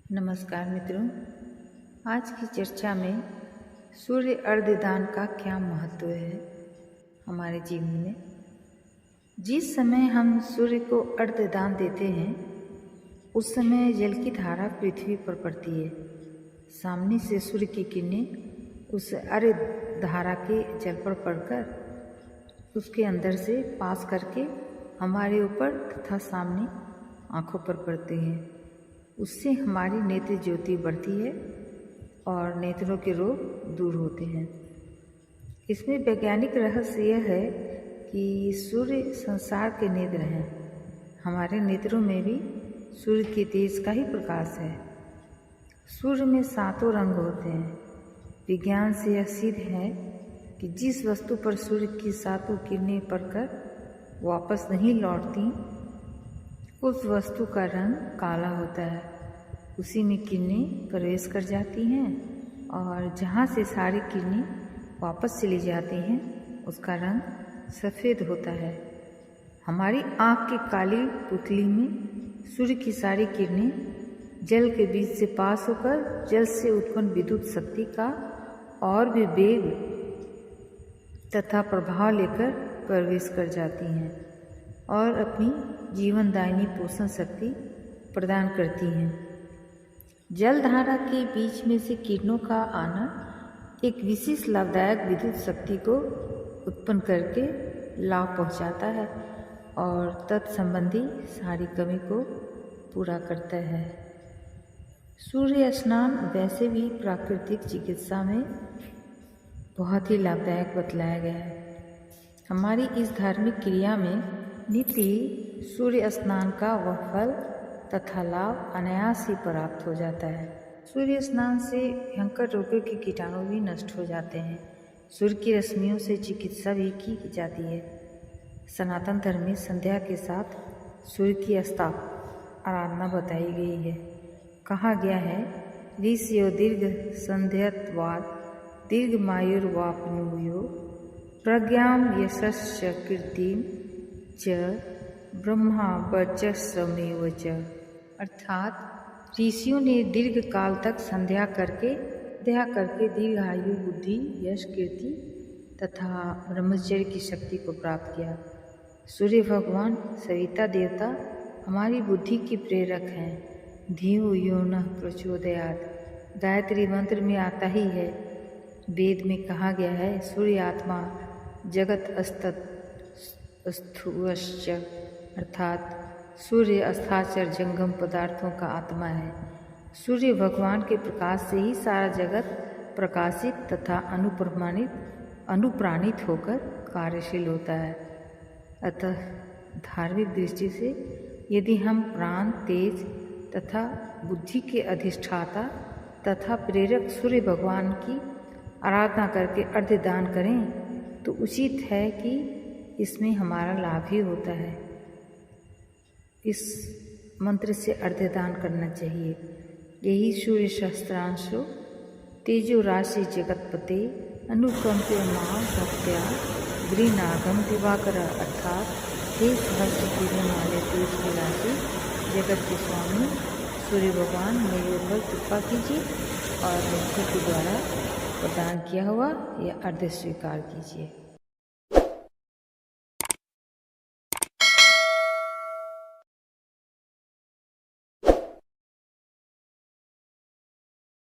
नमस्कार मित्रों, आज की चर्चा में सूर्य अर्घदान का क्या महत्व है हमारे जीवन में। जिस समय हम सूर्य को अर्घदान देते हैं उस समय जल की धारा पृथ्वी पर पड़ती है। सामने से सूर्य की किरणें उस अर्घ धारा के जल पर पड़कर उसके अंदर से पास करके हमारे ऊपर तथा सामने आँखों पर पड़ती हैं। उससे हमारी नेत्र ज्योति बढ़ती है और नेत्रों के रोग दूर होते हैं। इसमें वैज्ञानिक रहस्य यह है कि सूर्य संसार के नेत्र हैं। हमारे नेत्रों में भी सूर्य के तेज का ही प्रकाश है। सूर्य में 7 रंग होते हैं। विज्ञान से यह सिद्ध है कि जिस वस्तु पर सूर्य की 7 किरणें पड़कर वापस नहीं लौटती उस वस्तु का रंग काला होता है। उसी में किरणें प्रवेश कर जाती हैं और जहाँ से सारी किरणें वापस चली जाती हैं उसका रंग सफ़ेद होता है। हमारी आँख की काली पुतली में सूर्य की सारी किरणें जल के बीच से पास होकर जल से उत्पन्न विद्युत शक्ति का और भी वेग तथा प्रभाव लेकर प्रवेश कर जाती हैं और अपनी जीवनदायिनी पोषण शक्ति प्रदान करती हैं। जल धारा के बीच में से किरणों का आना एक विशेष लाभदायक विद्युत शक्ति को उत्पन्न करके लाभ पहुंचाता है और तत्संबंधी सारी कमी को पूरा करता है। सूर्य स्नान वैसे भी प्राकृतिक चिकित्सा में बहुत ही लाभदायक बतलाया गया है। हमारी इस धार्मिक क्रिया में नित्य ही सूर्य स्नान का वह फल तथा लाभ अनायास ही प्राप्त हो जाता है। सूर्य स्नान से भयंकर रोगों के कीटाणु भी नष्ट हो जाते हैं। सूर्य की रश्मियों से चिकित्सा भी की जाती है। सनातन धर्म में संध्या के साथ सूर्य की आराधना बताई गई है। कहा गया है, ऋषियो दीर्घ संध्यत्वाद दीर्घमायुर्वाप्नुयो प्रज्ञां यशस्य कीर्तिं च ब्रह्मा वर्चस्वमेव च। अर्थात ऋषियों ने दीर्घ काल तक संध्या करके दीर्घ आयु, बुद्धि, यश, कीर्ति तथा ब्रह्मचर्य की शक्ति को प्राप्त किया। सूर्य भगवान सविता देवता हमारी बुद्धि के प्रेरक हैं। धियो यो नः प्रचोदयात् गायत्री मंत्र में आता ही है। वेद में कहा गया है, सूर्य आत्मा जगत स्थूश्च, अर्थात सूर्य अस्ताचर जंगम पदार्थों का आत्मा है। सूर्य भगवान के प्रकाश से ही सारा जगत प्रकाशित तथा अनुप्राणित होकर कार्यशील होता है। अतः धार्मिक दृष्टि से यदि हम प्राण, तेज तथा बुद्धि के अधिष्ठाता तथा प्रेरक सूर्य भगवान की आराधना करके अर्घ्यदान करें तो उचित है कि इसमें हमारा लाभ ही होता है। इस मंत्र से अर्घ्यदान करना चाहिए। यही सूर्य सहस्त्रांशो तेजो राशि जगतपते अनुकंप्य मां भक्त्या गृहनागम दिवाकर, अर्थात हे सहस्त्र किरण वाले तेज की राशि जगत के स्वामी सूर्य भगवान मेरे ऊपर कृपा कीजिए और भक्ति के द्वारा प्रदान किया हुआ यह अर्घ्य स्वीकार कीजिए।